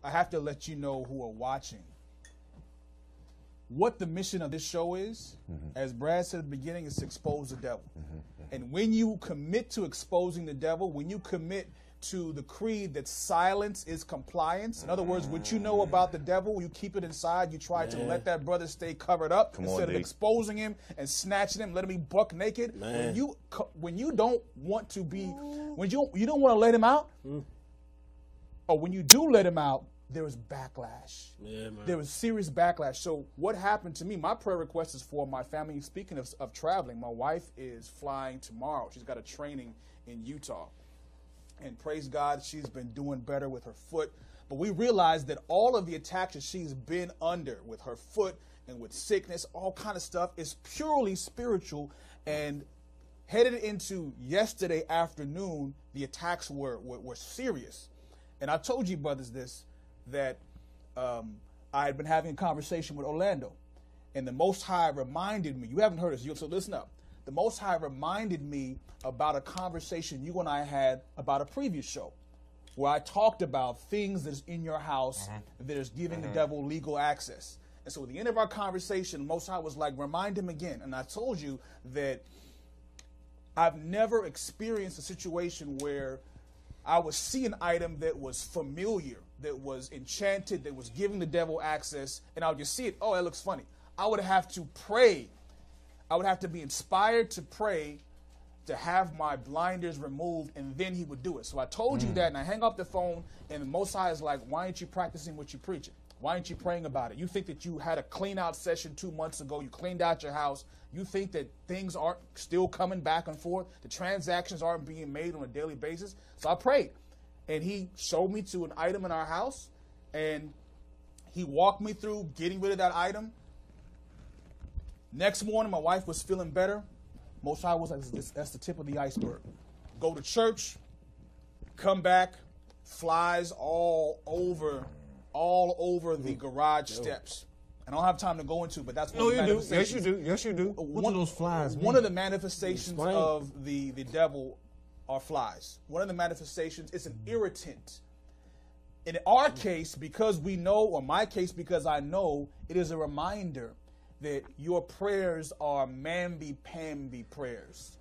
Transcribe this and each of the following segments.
I have to let you know who are watching what the mission of this show is. As Brad said at the beginning, is to expose the devil. And when you commit to exposing the devil, when you commit to the creed that silence is compliance, in other words, what you know about the devil, you keep it inside. You try to let that brother stay covered up instead of exposing him and snatching him, letting him be buck naked. When you don't want to be, when you don't want to let him out, or when you do let him out, there is backlash. There was serious backlash. So what happened to me, my prayer request is for my family. Speaking of traveling, my wife is flying tomorrow. She's got a training in Utah. And praise God, she's been doing better with her foot. But we realized that all of the attacks that she's been under with her foot and with sickness, all kind of stuff, is purely spiritual. And headed into yesterday afternoon, the attacks were serious. And I told you brothers this, that I had been having a conversation with Orlando. And the Most High reminded me, you haven't heard this, so listen up. The Most High reminded me about a conversation you and I had about a previous show where I talked about things that's in your house that is giving the devil legal access. And so at the end of our conversation, Most High was like, remind him again. And I told you that I've never experienced a situation where I would see an item that was familiar, that was enchanted, that was giving the devil access, and I would just see it, oh, that looks funny. I would have to pray. I would have to be inspired to pray to have my blinders removed, and then he would do it. So I told you that, and I hang up the phone, and the Most High is like, why aren't you practicing what you're preaching? Why aren't you praying about it? You think that you had a clean-out session 2 months ago, you cleaned out your house, you think that things aren't still coming back and forth, the transactions aren't being made on a daily basis. So I prayed, and he showed me to an item in our house, and he walked me through getting rid of that item. Next morning, my wife was feeling better. Most High was like, that's the tip of the iceberg. Go to church, come back, flies all over the garage steps. I don't have time to go into, but that's one of the manifestations. Yes, you do. What are those flies mean? One of the manifestations of the devil are flies. One of the manifestations is an irritant. In our case, because we know, or my case, because I know, it is a reminder that your prayers are mamby-pamby prayers.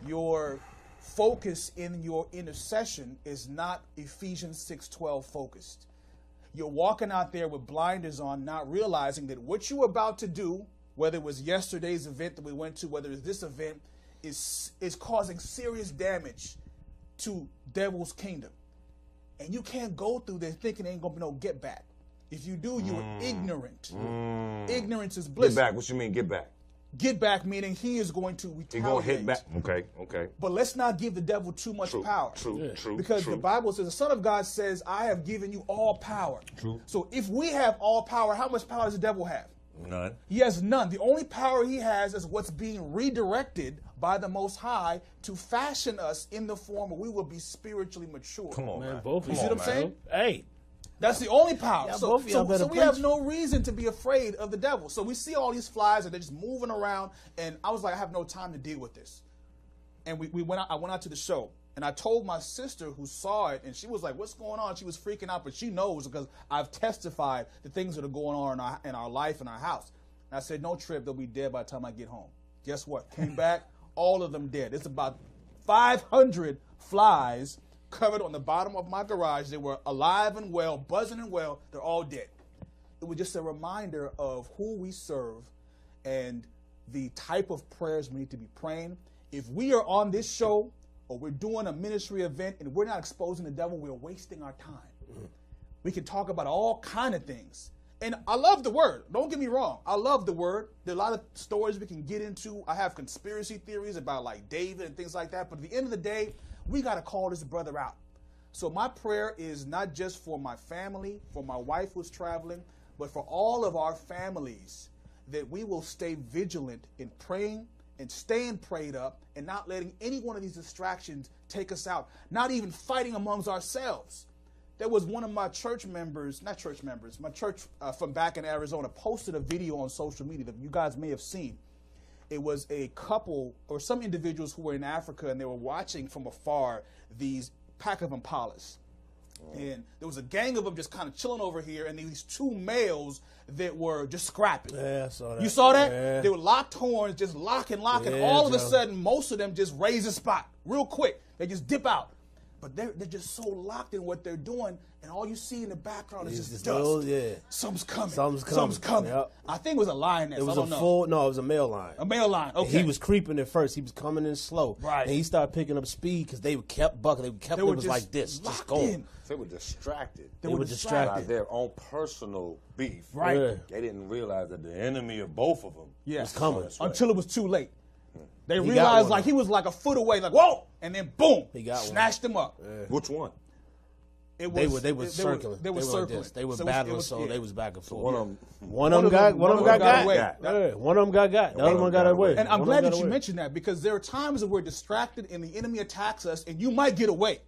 Your focus in your intercession is not Ephesians 6:12 focused. You're walking out there with blinders on, not realizing that what you're about to do, whether it was yesterday's event that we went to, whether it's this event, is causing serious damage to devil's kingdom. And you can't go through there thinking there ain't going to be no get back. If you do, you are ignorant. Ignorance is bliss. Get back. What you mean, get back? Get back meaning he is going to retaliate. He's going to hit back. Okay. But let's not give the devil too much power. True. Because the Bible says, the Son of God says, I have given you all power. True. So if we have all power, how much power does the devil have? None. He has none. The only power he has is what's being redirected by the Most High to fashion us in the form where we will be spiritually mature. Come on, man. Both of you see what I'm saying? Hey. That's the only power. So we have no reason to be afraid of the devil. So we see all these flies and they're just moving around. And I was like, I have no time to deal with this. And we went out. I went out to the show. And I told my sister who saw it, and she was like, what's going on? She was freaking out, but she knows because I've testified the things that are going on in our life, in our house. And I said, no trip, they'll be dead by the time I get home. Guess what? Came back, all of them dead. It's about 500 flies covered on the bottom of my garage. They were alive and well, buzzing and well. They're all dead. It was just a reminder of who we serve and the type of prayers we need to be praying. If we are on this show or we're doing a ministry event and we're not exposing the devil, we're wasting our time. We can talk about all kind of things. And I love the word. Don't get me wrong. I love the word. There are a lot of stories we can get into. I have conspiracy theories about like David and things like that. But at the end of the day, we got to call this brother out. So my prayer is not just for my family, for my wife who's traveling, but for all of our families, that we will stay vigilant in praying and staying prayed up and not letting any one of these distractions take us out, not even fighting amongst ourselves. There was one of my church members, my church from back in Arizona posted a video on social media that you guys may have seen. It was a couple or some individuals who were in Africa and they were watching from afar these pack of impalas. And there was a gang of them just kind of chilling over here, and these 2 males that were just scrapping. Yeah, I saw that. You saw that? Yeah. They were locked horns, just locking. Yeah, All of a Joe. sudden, most of them just raise a spot real quick. They just dip out. But they're just so locked in what they're doing, and all you see in the background is just dust. Those, yeah. Something's coming. Something's coming. Yep. I think it was a lioness. It was I don't know. it was a male lion. A male lion. And Okay. he was creeping at first. He was coming in slow. Right. And he started picking up speed because they kept bucking. It was just like this, locked just going. in. They were distracted. They were distracted. By their own personal beef. Right. Yeah. They didn't realize that the enemy of both of them Yes. was coming. That's right. Until it was too late. They He got realized one. like he was like a foot away, like whoa, and then boom, He got one. snatched him up. Which one? It They was, were circling. They were like circling. this. They were So battling, yeah. they was back and forth. One of them. One of them got away. Yeah, one of them got. The other one got away. And I'm One glad of them that got you away. mentioned that because there are times that we're distracted and the enemy attacks us, and you might get away.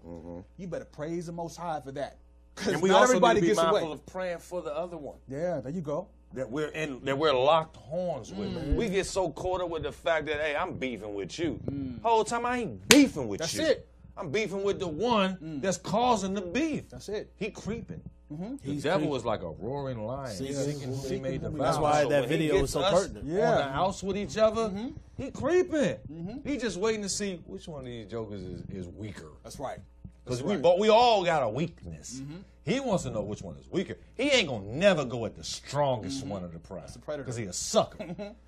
You better praise the Most High for that, because And we not also everybody need to be gets mindful away. of praying for the other one. Yeah, there you go. That we're locked horns with. We get so caught up with the fact that, hey, I'm beefing with you. Whole time I ain't beefing with That's you. it. I'm beefing with the one that's causing the beef. That's it. He creeping. The He's devil creeping. is like a roaring lion, seeking who he may devour. That's why So that when he video gets was so us pertinent. On Yeah. the house with each other, he creeping. He just waiting to see which one of these jokers is weaker. That's right. Because That's we all got a weakness. He wants to know which one is weaker. He ain't gonna never go at the strongest one of the pride. That's a predator. Because he a sucker.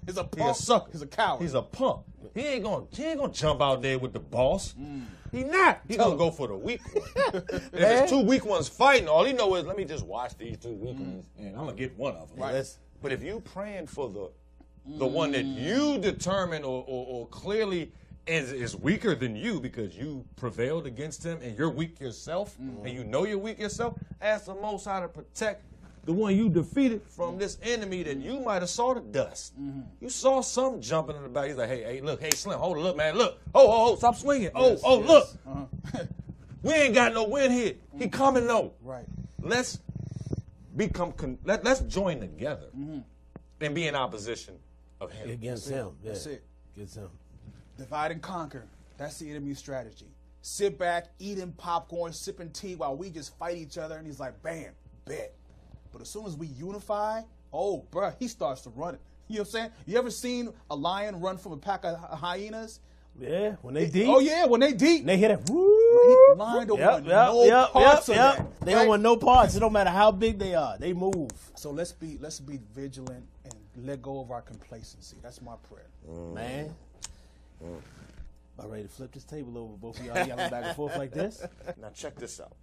He's a He punk. a sucker. He's a coward. He's a punk. He ain't gonna jump out there with the boss. He not. He gonna go for the weak one. If it's 2 weak ones fighting, all he know is let me just watch these 2 weak ones and I'm gonna get one of them. Right. But if you praying for the one that you determine or clearly is weaker than you because you prevailed against him and you're weak yourself and you know you're weak yourself, ask the Most High to protect the one you defeated from this enemy that you might have saw the dust. You saw some jumping in the back. He's like, hey, look, hey, Slim, hold it, look, man, look. Oh, stop swinging. Yes, Look. yes. We ain't got no win here. He coming though. Right. Let's let's join together and be in opposition of him. Against him. Yeah. That's it. Against him. Divide and conquer. That's the enemy's strategy. Sit back, eating popcorn, sipping tea while we just fight each other, and he's like, bam, bet. But as soon as we unify, oh, bruh, he starts to run it. You know what I'm saying? You ever seen a lion run from a pack of hyenas? Yeah, when they deep. Oh, yeah, when they deep. And they hear that. He lion don't want no parts of that. They don't want no parts. It don't matter how big they are. They move. So let's be vigilant and let go of our complacency. That's my prayer. Man. I'm ready to flip this table over. Both of y'all yelling back and forth like this. Now check this out.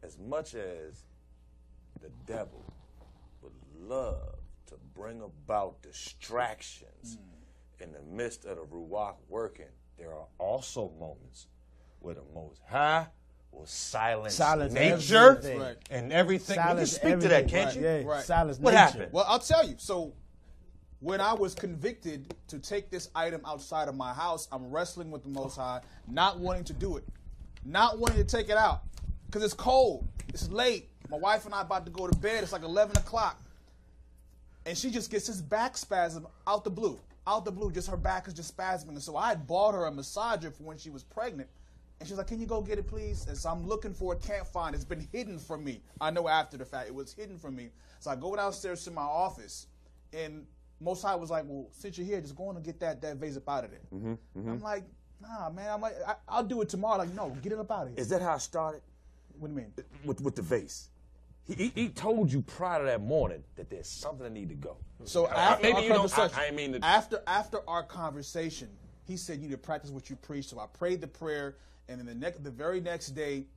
As much as the devil would love to bring about distractions in the midst of the Ruach working, there are also moments where the Most High will silence nature everything. Right. and everything. You can Silence speak to that, everything. can't you? Yeah, Right. silence What nature. happened? Well, I'll tell you. So when I was convicted to take this item outside of my house, I'm wrestling with the Most High, not wanting to do it, not wanting to take it out because it's cold. It's late. My wife and I about to go to bed. It's like 11 o'clock. And she just gets this back spasm out the blue. Out the blue, just her back is just spasming. And so I had bought her a massager for when she was pregnant. And she's like, can you go get it, please? And so I'm looking for it, can't find it. It's been hidden from me. I know after the fact, it was hidden from me. So I go downstairs to my office, and Most High was like, well, since you're here, just go on and get that vase up out of there. I'm like, nah, man. I'm like, I'll do it tomorrow. Like, no, get it up out of here. Is that how it started What do you mean? with the vase? He told you prior to that morning that there's something that need to go. So after maybe our you don't. conversation, I mean, after our conversation, he said you need to practice what you preach. So I prayed the prayer, and then the very next day,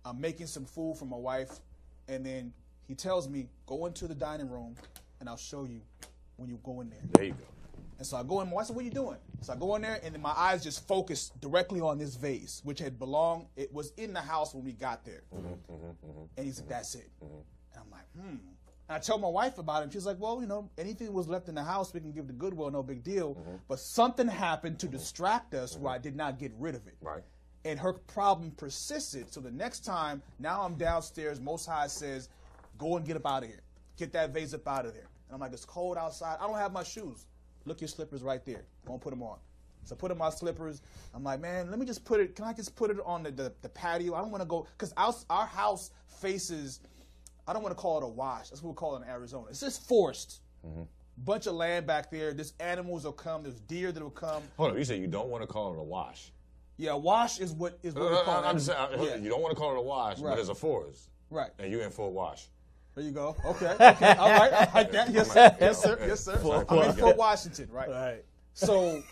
I'm making some food for my wife, and then he tells me go into the dining room, and I'll show you when you go in there. there you go. And so I go in. My wife said, "What are you doing?" So I go in there, and then my eyes just focus directly on this vase, which had belonged. It was in the house when we got there. And he said, "That's it." And I'm like, And I tell my wife about it. She's like, "Well, anything that was left in the house, we can give to Goodwill, no big deal." But something happened to distract us where I did not get rid of it. Right. And her problem persisted. So the next time, now I'm downstairs. Most High says, "Go and get up out of here. Get that vase up out of there." And I'm like, "It's cold outside. I don't have my shoes. Look, your slippers right there. Go and put them on." So I put in my slippers. I'm like, man, let me just put it. Can I just put it on the patio? I don't want to go because our house faces. I don't want to call it a wash. That's what we call it in Arizona. It's just forest. Bunch of land back there. There's animals will come. There's deer that will come. Hold on, you said you don't want to call it a wash. Yeah, wash is what we call it. I'm just saying, you don't want to call it a wash, Right. but it's a forest. Right. And you in for a wash. There you go. Okay. All right. I like that. Yes, sir. Yes, sir. Yes, sir. I'm in Fort Washington, right? Right. So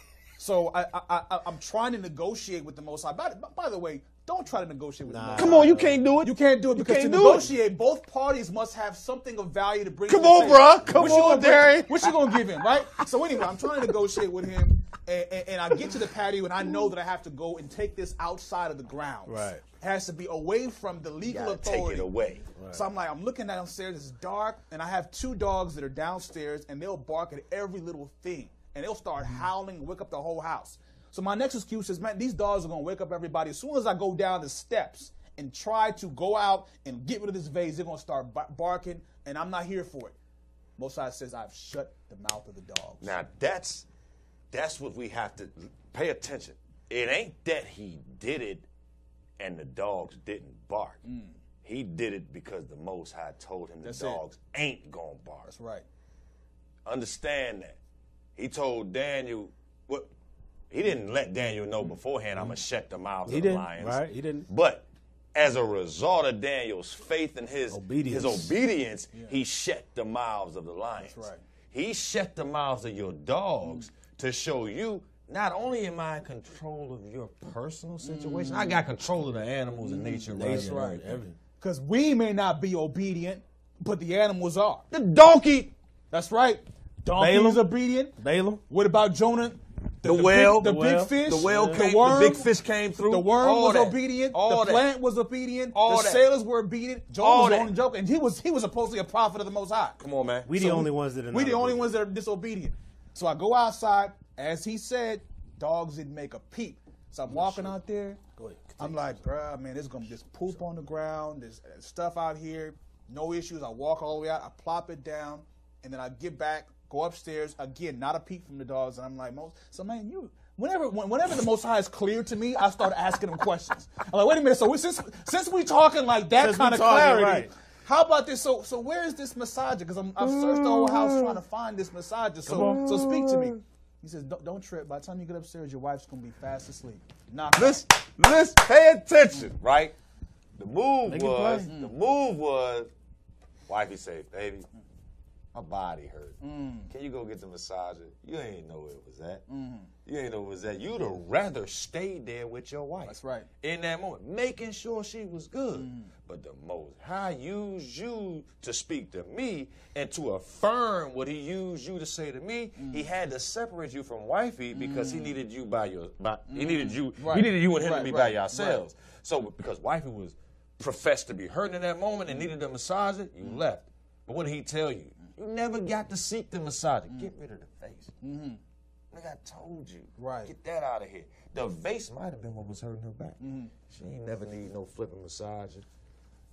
I'm trying to negotiate with the Most High. By the way, don't try to negotiate with the Most High. Come on, you can't do it. You can't do it because to negotiate, both parties must have something of value to bring. Come to the on, table. bro. Come on, Darien. What you gonna give him, right? So anyway, I'm trying to negotiate with him, and I get to the patio, and I know that I have to go and take this outside of the grounds. Right. It has to be away from the legal authority. Take it away. Right. So I'm looking downstairs. It's dark, and I have 2 dogs that are downstairs, and they'll bark at every little thing, and they'll start howling and wake up the whole house. So my next excuse is, man, these dogs are going to wake up everybody. As soon as I go down the steps and try to go out and get rid of this vase, they're going to start barking, and I'm not here for it. Mosai says, I've shut the mouth of the dogs. Now, that's what we have to pay attention. It ain't that he did it and the dogs didn't bark. He did it because the Most High told him the dogs ain't going to bark. That's right. Understand that. He told Daniel, what? He didn't let Daniel know beforehand, I'm going to shut the mouths of the lions. Right, he didn't. But as a result of Daniel's faith and his obedience, he shut the mouths of the lions. That's right. He shut the mouths of your dogs to show you, not only am I in control of your personal situation, I got control of the animals and nature. That's right. Because we may not be obedient, but the animals are. The donkey. That's right. Donkey is obedient. Balaam. What about Jonah? The whale. The big fish. The whale came. worm, the big fish came through. The worm all was that. obedient. All the plant was obedient. All the that. sailors were obedient. Jonah All was the that. only joke, and he was supposedly a prophet of the Most High. Come on, man. We the only ones that are We not the only obedient. ones that are disobedient. So I go outside, as he said, dogs didn't make a peep. So I'm walking out there. Go ahead. I'm like, bruh, man, there's gonna be this poop on the ground. There's stuff out here. No issues. I walk all the way out. I plop it down, and then I get back, go upstairs again. Not a peep from the dogs, and I'm like, so man, you. Whenever the Most High is clear to me, I start asking him questions. I'm like, wait a minute. So since we talking like that kind of clarity, right. how about this? So where is this massager? Because I've searched the whole house trying to find this massager. So speak to me. He says, don't trip. By the time you get upstairs, your wife's gonna be fast asleep. Listen, pay attention, right? The move Make it was, plain. wifey say, baby, my body hurt. Can you go get the massager? You ain't know where it was at. You ain't know where it was at. You'd have rather stayed there with your wife. That's right. In that moment, making sure she was good. But the Most High used you to speak to me and to affirm what he used you to say to me. He had to separate you from wifey because he needed you he needed you and him to be by yourselves. So because wifey was professed to be hurting in that moment and needed a massager, you left. But what did he tell you? You never got to seek the massager. Get rid of the face. Like I told you. Right. Get that out of here. The vase might have been what was hurting her back. She ain't never need no flipping massager.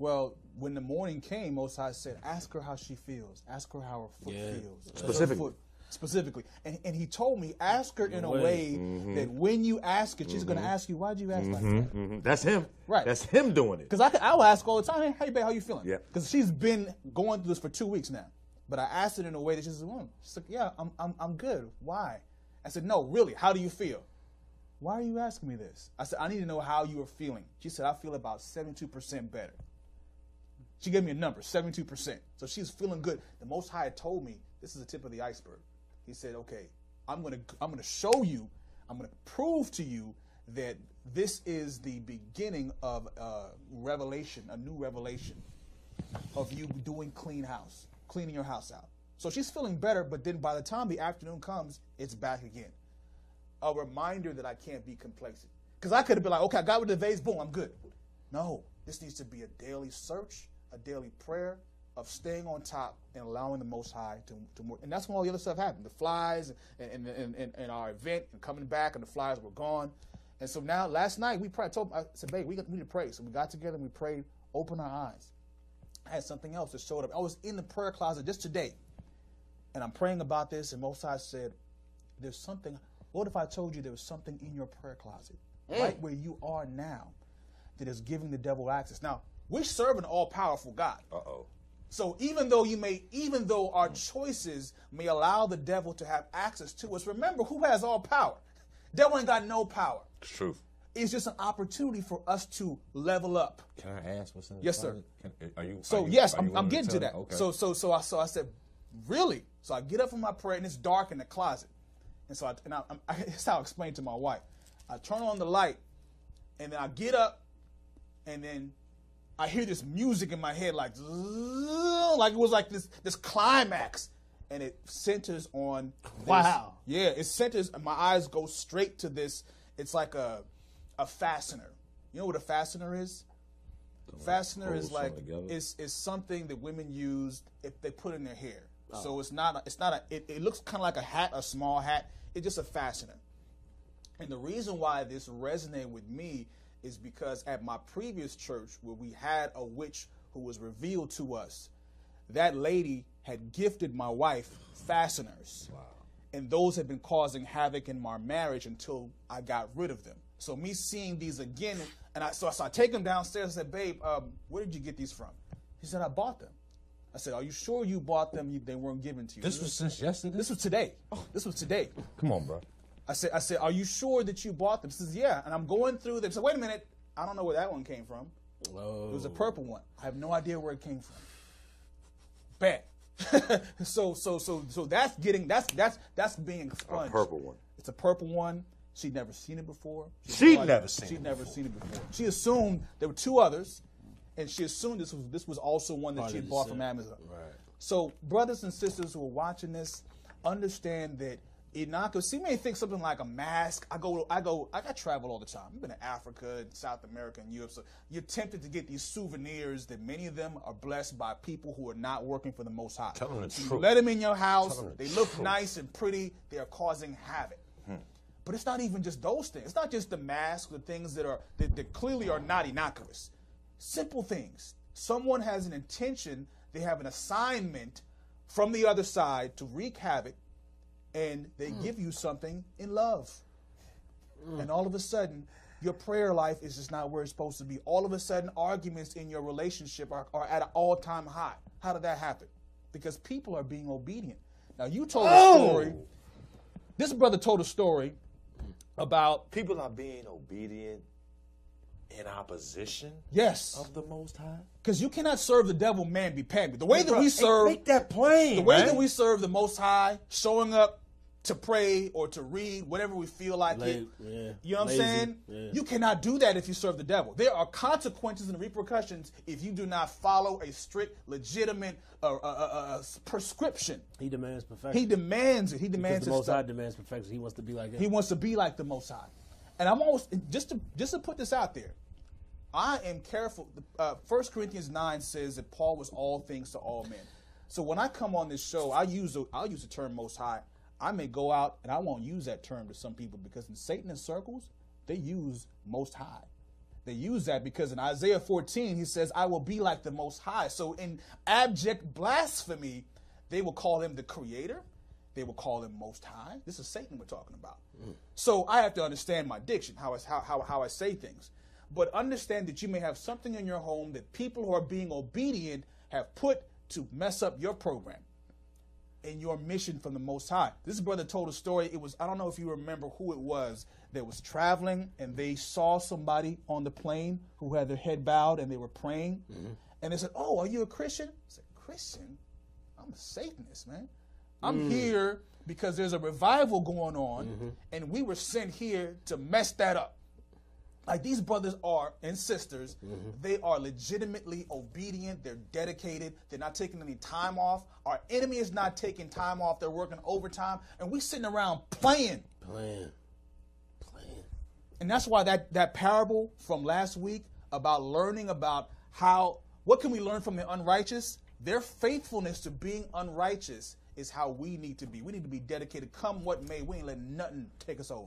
Well, when the morning came, Most High said, ask her how she feels. Ask her how her foot feels. Specifically. And he told me, ask her in a way that when you ask it, she's going to ask you, why'd you ask like that? That's him. Right. That's him doing it. Because I will ask all the time, hey, hey, babe, how you feeling? Yeah. Because she's been going through this for 2 weeks now. But I asked it in a way that she's like, yeah, I'm good. Why? I said, no, really, how do you feel? Why are you asking me this? I said, I need to know how you are feeling. She said, I feel about 72% better. She gave me a number, 72%. So she's feeling good. The Most High told me this is the tip of the iceberg. He said, okay, I'm gonna show you, I'm gonna prove to you that this is the beginning of a revelation, a new revelation of you doing cleaning your house out. So she's feeling better, but then by the time the afternoon comes, it's back again. A reminder that I can't be complacent. Because I could have been like, okay, I got rid of the vase, boom, I'm good. No, this needs to be a daily search, a daily prayer of staying on top and allowing the Most High to work. And that's when all the other stuff happened. The flies and our event and coming back and the flies were gone. And so now, last night, I said, babe, we need to pray. So we got together and we prayed, open our eyes. I had something else that showed up. I was in the prayer closet just today. And I'm praying about this, and Most High said, there's something. What if I told you there was something in your prayer closet, right where you are now, that is giving the devil access? Now, we serve an all-powerful God. Uh-oh. So even though our choices may allow the devil to have access to us, remember who has all power. Devil ain't got no power. It's truth. It's just an opportunity for us to level up. Can I ask what's in the Yes, sir. closet? I'm getting to that. Okay. So I said, really? So I get up from my prayer and it's dark in the closet, and so that's how I explained to my wife. I turn on the light, and then I get up, and then I hear this music in my head, like it was like this climax, and it centers on this. Wow. Yeah, it centers. My eyes go straight to this. It's like a fastener. You know what a fastener is? Fastener is like is something that women use if they put in their hair. Oh. So it looks kind of like a hat, a small hat. It's just a fastener. And the reason why this resonated with me is because at my previous church, where we had a witch who was revealed to us, that lady had gifted my wife fasteners. Wow. And those had been causing havoc in my marriage until I got rid of them. So me seeing these again, and I take them downstairs and said, babe, where did you get these from? She said, I bought them. I said, are you sure you bought them? They weren't given to you. This was since yesterday? This was today. This was today. Come on, bro. I said, are you sure that you bought them? She says, yeah. And I'm going through them. So wait a minute. I don't know where that one came from. Whoa. It was a purple one. I have no idea where it came from. Bad. so that's being expunged. A purple one. It's a purple one. She'd never seen it before. She'd never seen it before. She assumed there were two others, and she assumed this was also one that she had bought from Amazon. Right. So brothers and sisters who are watching this, understand that because you may think something like a mask. I travel all the time. I've been to Africa and South America and Europe. So you're tempted to get these souvenirs that many of them are blessed by people who are not working for the Most High. Tell them the truth. You let them in your house. They look nice and pretty. They are causing havoc. But it's not even just those things. It's not just the mask, the things that clearly are not innocuous. Simple things. Someone has an intention. They have an assignment from the other side to wreak havoc. And they give you something in love. And all of a sudden, your prayer life is just not where it's supposed to be. All of a sudden, arguments in your relationship are at an all-time high. How did that happen? Because people are being obedient. Now, you told a story. This brother told a story about... People are being obedient in opposition of the Most High? Because you cannot serve the devil, man, be pampered. The way that we serve... Make that plain, The way that we serve the Most High, showing up to pray or to read, whatever we feel like it. Yeah. You know what I'm saying? Yeah. You cannot do that if you serve the devil. There are consequences and repercussions if you do not follow a strict, legitimate prescription. He demands perfection. He demands it. He demands the his Most stuff. High demands perfection. He wants to be like him. He wants to be like the Most High. And I'm almost, just to put this out there, I am careful. 1 Corinthians 9 says that Paul was all things to all men. So when I come on this show, I'll use the term Most High. I may go out and I won't use that term to some people because in Satanist circles, they use Most High. They use that because in Isaiah 14, he says, I will be like the Most High. So in abject blasphemy, they will call him the Creator. They will call him Most High. This is Satan we're talking about. So I have to understand my diction, how I say things. But understand that you may have something in your home that people who are being obedient have put to mess up your program and your mission from the Most High. This brother told a story. It was, I don't know if you remember who it was that was traveling and they saw somebody on the plane who had their head bowed and they were praying. And they said, oh, are you a Christian? I said, Christian? I'm a Satanist, man. I'm here because there's a revival going on and we were sent here to mess that up. Like these brothers are and sisters, they are legitimately obedient. They're dedicated. They're not taking any time off. Our enemy is not taking time off. They're working overtime. And we sitting around playing. And that's why that parable from last week about learning about what can we learn from the unrighteous? Their faithfulness to being unrighteous is how we need to be. We need to be dedicated. Come what may, we ain't letting nothing take us over.